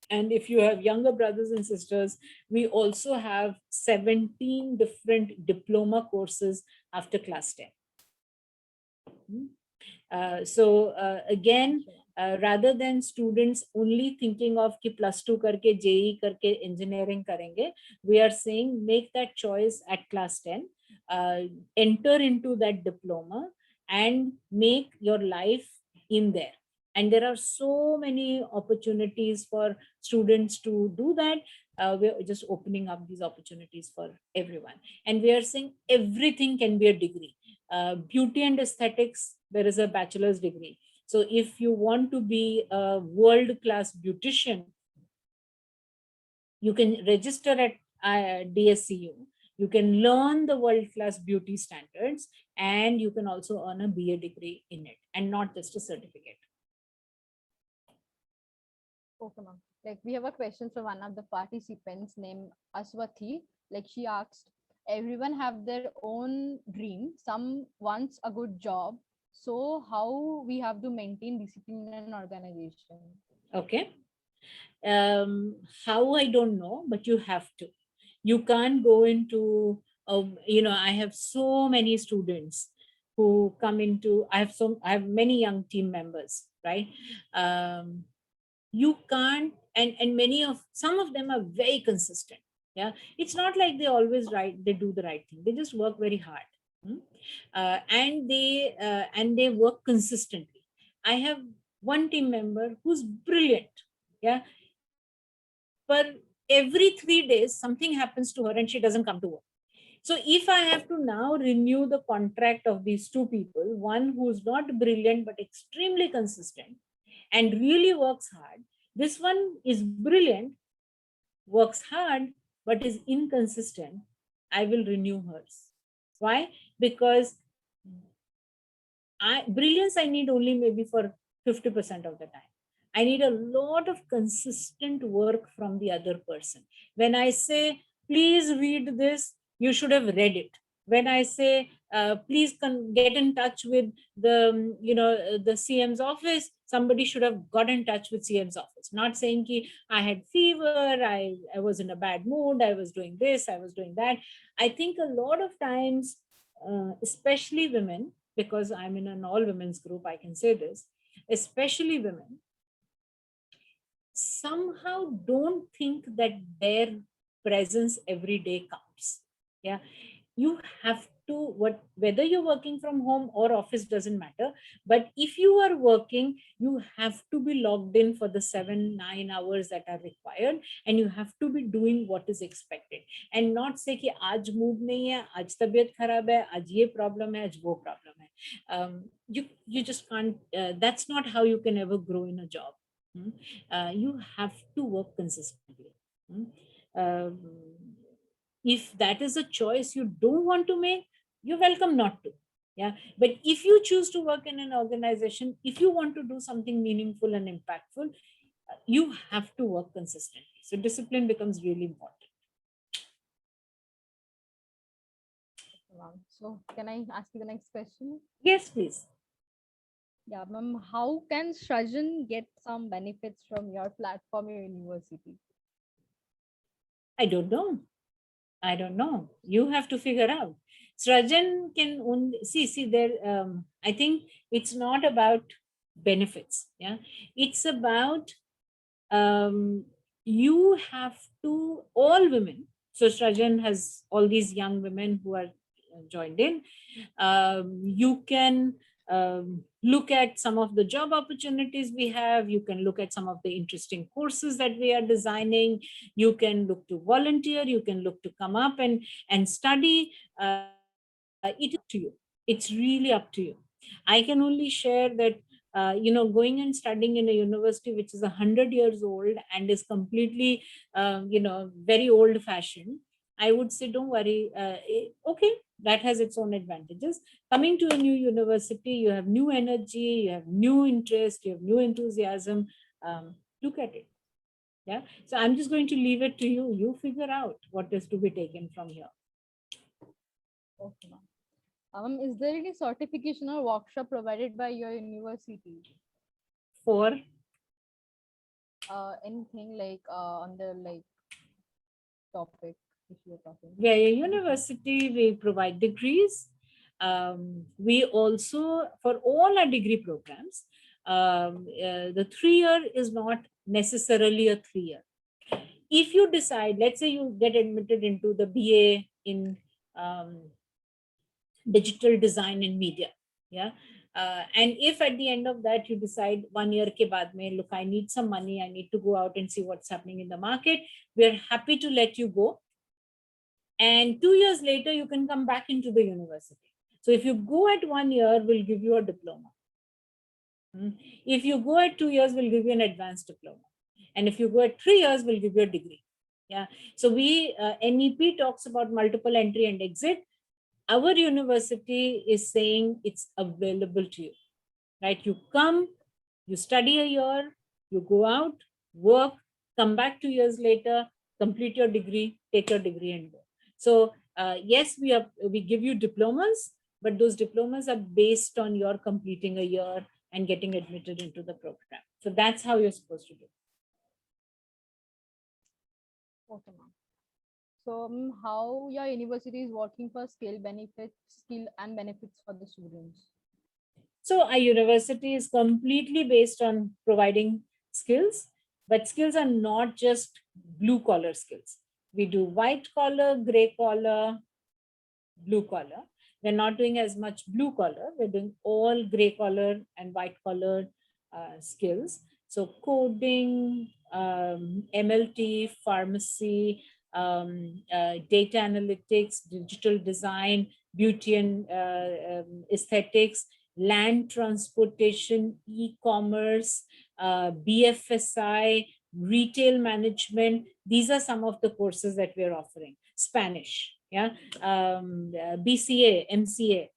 And if you have younger brothers and sisters, we also have 17 different diploma courses after class 10. Again, rather than students only thinking of ki +2 karke JEE karke engineering karenge, we are saying make that choice at class 10, enter into that diploma and make your life in there. And there are so many opportunities for students to do that. We're just opening up these opportunities for everyone. And we are saying everything can be a degree. Beauty and aesthetics, there is a bachelor's degree. So if you want to be a world-class beautician, you can register at DSCU. You can learn the world-class beauty standards, and you can also earn a BA degree in it, and not just a certificate. Okay, ma'am. Like we have a question from one of the participants named Aswathi. Like she asked, everyone have their own dream. Some wants a good job. So how we have to maintain discipline and organization? Okay. How, I don't know, but you have to. You can't go into, I have so many students who come into, I have many young team members, right? You can't, and some of them are very consistent. Yeah, it's not like they always they do the right thing. They just work very hard. And they work consistently. I have one team member who's brilliant, Yeah. But every 3 days, something happens to her and she doesn't come to work. So if I have to now renew the contract of these two people, one who's not brilliant but extremely consistent and really works hard, this one is brilliant, works hard, but is inconsistent, I will renew hers. Why? Because brilliance I need only maybe for 50% of the time. I need a lot of consistent work from the other person. When I say, please read this, you should have read it. When I say, please get in touch with the CM's office, somebody should have got in touch with CM's office. Not saying ki, I had fever, I was in a bad mood, I was doing this, I was doing that. I think a lot of times, especially women, because I'm in an all women's group, I can say this, especially women, somehow don't think that their presence every day counts. Yeah. You have to, whether you're working from home or office doesn't matter, but if you are working, you have to be logged in for the 7-9 hours that are required, and you have to be doing what is expected, and not say कि आज mood नहीं है, आज तबीयत खराब है, आज ये problem है, आज वो problem है. You just can't. That's not how you can ever grow in a job. You have to work consistently. If that is a choice you don't want to make, you're welcome not to. Yeah. But if you choose to work in an organization, if you want to do something meaningful and impactful, you have to work consistently. So discipline becomes really important. So can I ask you the next question? Yes, please. Yeah, ma'am, how can Srajan get some benefits from your platform, your university? I don't know. I don't know. You have to figure out. Srajan can only see there. I think it's not about benefits. Yeah, it's about you have to, all women. So Srajan has all these young women who are joined in. You can look at some of the job opportunities we have. You can look at some of the interesting courses that we are designing. You can look to volunteer. You can look to come up and study. It is up to you. It's really up to you. I can only share that going and studying in a university which is 100 years old and is completely very old fashioned, I would say don't worry. Okay, that has its own advantages. Coming to a new university, you have new energy, you have new interest, you have new enthusiasm. Look at it. Yeah. So I'm just going to leave it to you. You figure out what is to be taken from here. Okay, ma'am. Is there any certification or workshop provided by your university? For? Anything like on the topic if you're talking. Yeah, university, we provide degrees. We also, for all our degree programs, the 3-year is not necessarily a 3-year. If you decide, let's say you get admitted into the BA in digital design and media, yeah, and if at the end of that you decide 1 year ke baad mein, look, I need some money, I need to go out and see what's happening in the market, we're happy to let you go. And 2 years later, you can come back into the university. So if you go at 1 year, we'll give you a diploma. If you go at 2 years, we'll give you an advanced diploma. And if you go at 3 years, we'll give you a degree. Yeah. So NEP talks about multiple entry and exit. Our university is saying it's available to you, right? You come, you study a year, you go out, work, come back 2 years later, complete your degree, take your degree and go. So yes, we give you diplomas, but those diplomas are based on your completing a year and getting admitted into the program. So that's how you're supposed to do. Okay, ma'am. So how your university is working for skill and benefits for the students? So our university is completely based on providing skills, but skills are not just blue collar skills. We do white collar, gray collar, blue collar. We're not doing as much blue collar. We're doing all gray collar and white collar skills. So coding, MLT, pharmacy, data analytics, digital design, beauty and aesthetics, land transportation, e-commerce, BFSI, retail management. These are some of the courses that we're offering. Spanish, yeah, BCA, MCA.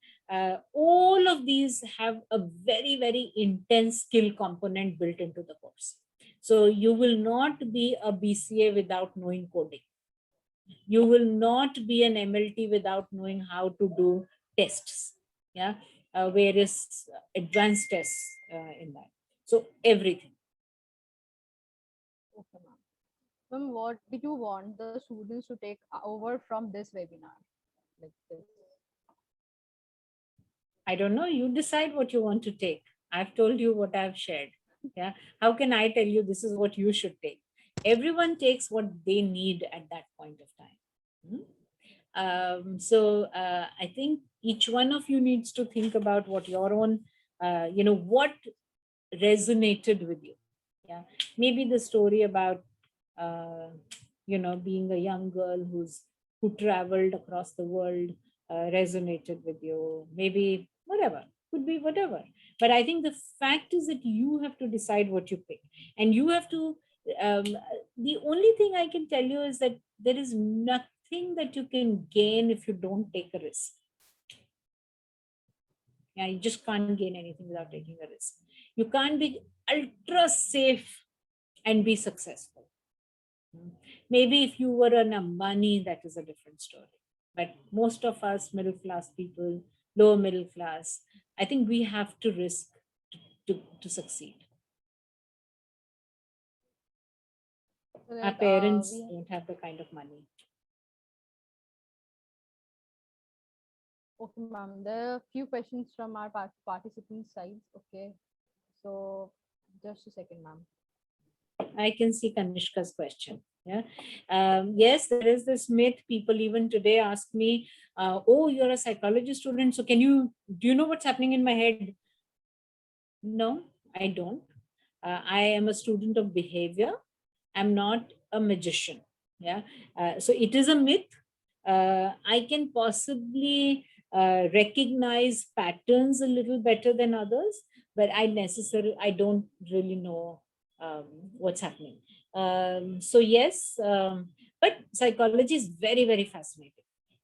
All of these have a very, very intense skill component built into the course. So you will not be a BCA without knowing coding. You will not be an MLT without knowing how to do tests, yeah, various advanced tests in that. So everything. Okay, ma'am. Ma'am, what did you want the students to take over from this webinar? Like this. I don't know. You decide what you want to take. I've told you what I've shared. Yeah. How can I tell you this is what you should take? Everyone takes what they need at that point of time. So I think each one of you needs to think about what your own, what resonated with you. Yeah. Maybe the story about, being a young girl who traveled across the world resonated with you. Maybe whatever, could be whatever. But I think the fact is that you have to decide what you pick. And you have to, the only thing I can tell you is that there is nothing that you can gain if you don't take a risk. Yeah, you just can't gain anything without taking a risk. You can't be ultra safe and be successful. Maybe if you were an Ambani, that is a different story. But most of us middle class people, lower middle class, I think we have to risk to succeed. So Our that, parents don't have the kind of money. Okay, ma'am. There are a few questions from our participant sides. Okay. So just a second, ma'am. I can see Kanishka's question. Yeah. Yes, there is this myth. People even today ask me, oh, you're a psychology student. So do you know what's happening in my head? No, I don't. I am a student of behavior. I'm not a magician. Yeah. So it is a myth. I can possibly recognize patterns a little better than others, but I don't really know what's happening. So yes, but psychology is very, very fascinating.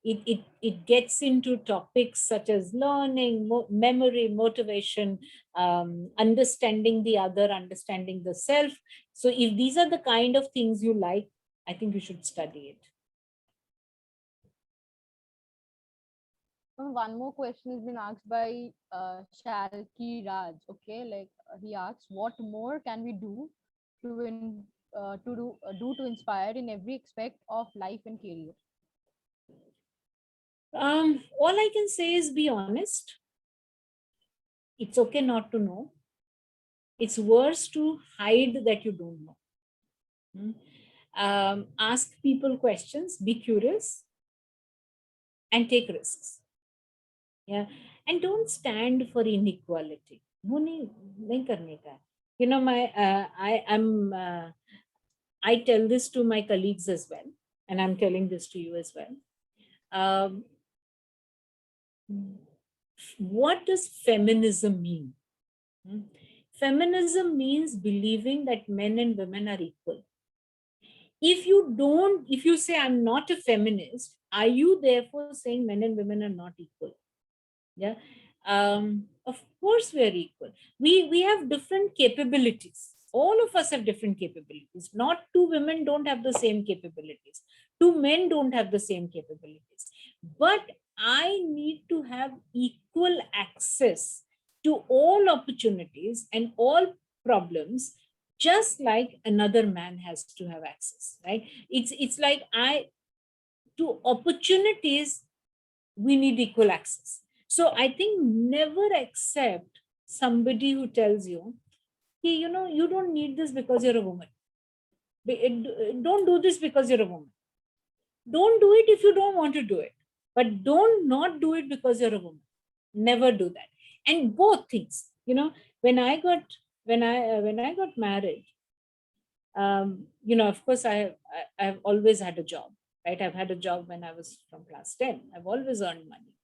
It gets into topics such as learning, memory, motivation, understanding the other, understanding the self. So if these are the kind of things you like, I think you should study it. One more question has been asked by Shalki Raj. Okay, like he asks, what more can we do to inspire in every aspect of life and career? All I can say is be honest. It's okay not to know. It's worse to hide that you don't know. Ask people questions, be curious, and take risks. Yeah, and don't stand for inequality. You know, I tell this to my colleagues as well, and I'm telling this to you as well. What does feminism mean? Feminism means believing that men and women are equal. If you say I'm not a feminist, are you therefore saying men and women are not equal? Yeah. Of course we are equal. We have different capabilities. All of us have different capabilities. Not two women don't have the same capabilities. Two men don't have the same capabilities. But I need to have equal access to all opportunities and all problems, just like another man has to have access, right? It's like to opportunities, we need equal access. So I think never accept somebody who tells you, hey, you don't need this because you're a woman. Don't do this because you're a woman. Don't do it if you don't want to do it. But don't not do it because you're a woman. Never do that. And both things, when I got when I got married, of course, I've always had a job, right? I've had a job when I was from class 10. I've always earned money.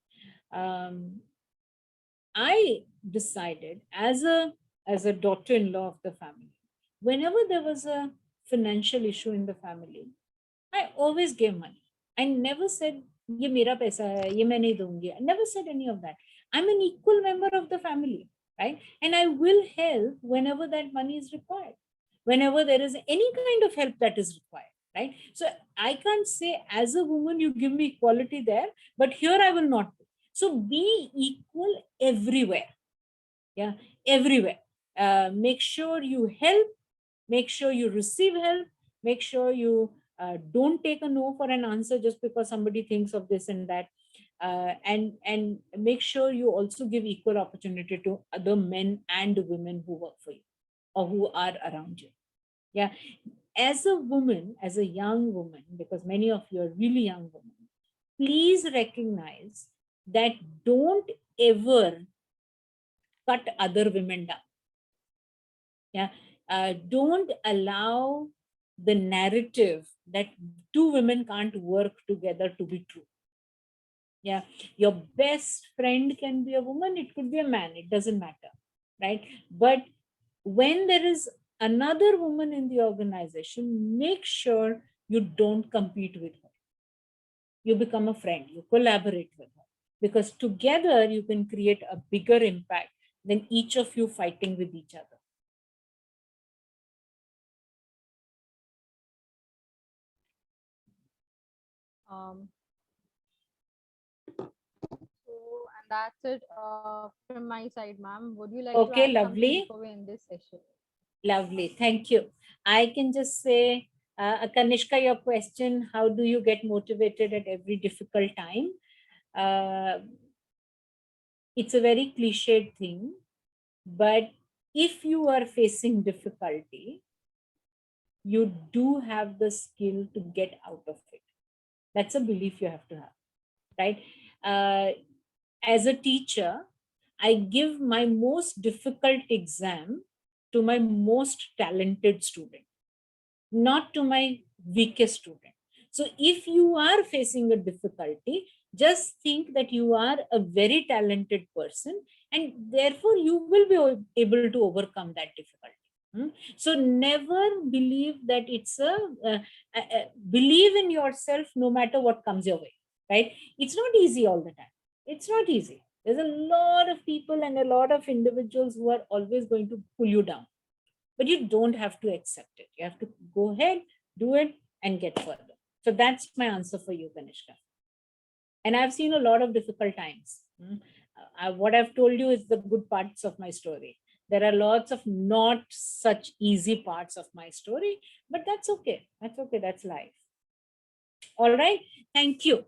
I decided as a daughter-in-law of the family, whenever there was a financial issue in the family, I always gave money. I never said, "Ye mera paisa hai, ye main nahi dungi." I never said any of that. I'm an equal member of the family, right? And I will help whenever that money is required, whenever there is any kind of help that is required, right? So I can't say as a woman, you give me equality there, but here I will not. So be equal everywhere. Yeah, everywhere. Make sure you help, make sure you receive help, make sure you don't take a no for an answer just because somebody thinks of this and that. And make sure you also give equal opportunity to other men and women who work for you or who are around you. Yeah, as a woman, as a young woman, because many of you are really young women, please recognize that don't ever cut other women down. Yeah, don't allow the narrative that two women can't work together to be true. Yeah, your best friend can be a woman, it could be a man, it doesn't matter, right? But when there is another woman in the organization, make sure you don't compete with her. You become a friend, you collaborate with her, because together you can create a bigger impact than each of you fighting with each other. And that's it from my side, ma'am. Would you like to Okay, add something lovely. before we end this session? Lovely, thank you. I can just say, Kanishka, your question, how do you get motivated at every difficult time? It's a very cliched thing, but if you are facing difficulty, you do have the skill to get out of it. That's a belief you have to have, right? As a teacher, I give my most difficult exam to my most talented student, not to my weakest student. So if you are facing a difficulty, just think that you are a very talented person and therefore you will be able to overcome that difficulty. So never believe that it's believe in yourself no matter what comes your way, right? It's not easy all the time. It's not easy. There's a lot of people and a lot of individuals who are always going to pull you down, but you don't have to accept it. You have to go ahead, do it, and get further. So that's my answer for you, Kanishka. And I've seen a lot of difficult times. What I've told you is the good parts of my story. There are lots of not such easy parts of my story, but that's okay. That's okay. That's life. All right. Thank you.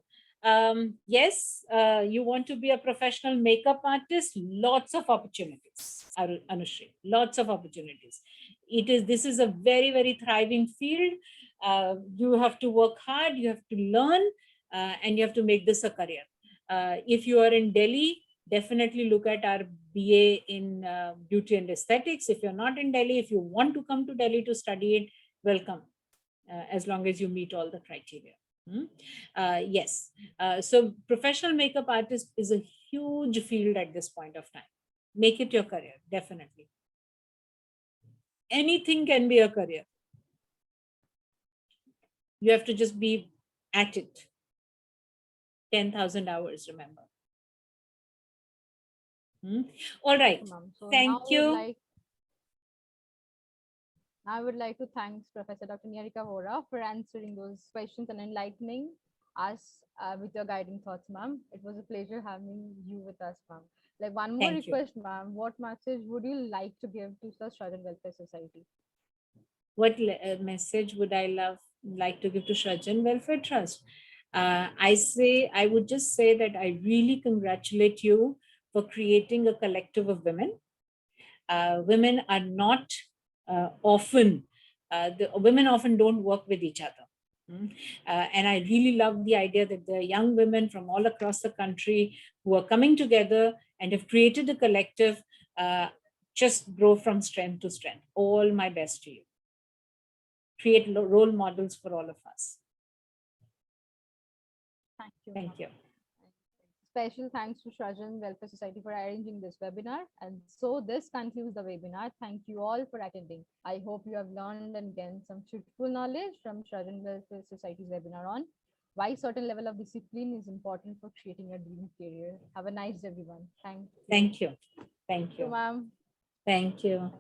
Yes, you want to be a professional makeup artist, lots of opportunities, Anushri, lots of opportunities. This is a very, very thriving field. You have to work hard, you have to learn, and you have to make this a career. If you are in Delhi, definitely look at our BA in beauty and aesthetics. If you're not in Delhi, if you want to come to Delhi to study it, welcome, as long as you meet all the criteria. Yes. So professional makeup artist is a huge field at this point of time. Make it your career, definitely. Anything can be a career. You have to just be at it. 10,000 hours, remember. All right. So thank you. I would like to thank Professor Dr. Niharika Vora for answering those questions and enlightening us with your guiding thoughts, ma'am. It was a pleasure having you with us, ma'am. Like one more request, ma'am. What message would you like to give to the Srajan Welfare Society? What message would I like to give to Srajan Welfare Trust? I would just say that I really congratulate you for creating a collective of women. Women are not women often don't work with each other. And I really love the idea that there are young women from all across the country who are coming together and have created a collective just grow from strength to strength. All my best to you. Create role models for all of us. Thank you. Thank you. Special thanks to Srajan Welfare Society for arranging this webinar. And so this concludes the webinar. Thank you all for attending. I hope you have learned and gained some fruitful knowledge from Srajan Welfare Society's webinar on why certain level of discipline is important for creating a dream career. Have a nice day, everyone. Thank you. Thank you. Thank you. Ma'am. Thank you.